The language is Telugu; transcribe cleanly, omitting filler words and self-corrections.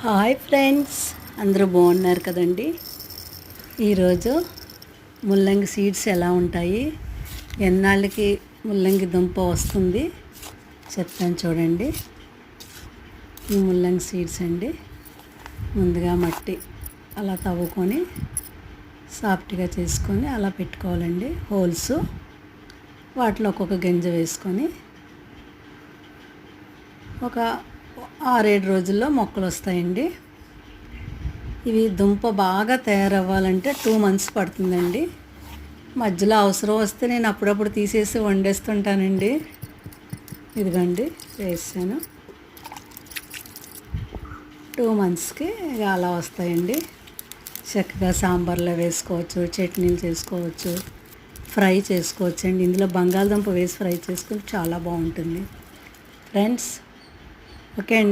హాయ్ ఫ్రెండ్స్, అందరూ బాగున్నారు కదండి. ఈరోజు ముల్లంగి సీడ్స్ ఎలా ఉంటాయి, ఎన్నాళ్ళకి ముల్లంగి దుంప వస్తుంది చెప్తాను చూడండి. ఈ ముల్లంగి సీడ్స్ అండి. ముందుగా మట్టి అలా తవ్వుకొని సాఫ్ట్గా చేసుకొని అలా పెట్టుకోవాలండి. హోల్స్ వాటిలో ఒక్కొక్క గింజ వేసుకొని ఒక 6-7 రోజుల్లో మొక్కలు వస్తాయండి. ఇవి దుంప బాగా తయారవ్వాలంటే 2 months పడుతుందండి. మధ్యలో అవసరం వస్తే నేను అప్పుడప్పుడు తీసేసి వండేస్తుంటానండి. ఇదిగోండి వేసాను. 2 monthsకి అలా వస్తాయండి. చక్కగా సాంబార్లో వేసుకోవచ్చు, చట్నీలు చేసుకోవచ్చు, ఫ్రై చేసుకోవచ్చు అండి. ఇందులో బంగాళదుంప వేసి ఫ్రై చేసుకుంటే చాలా బాగుంటుంది ఫ్రెండ్స్. ఓకే అండి.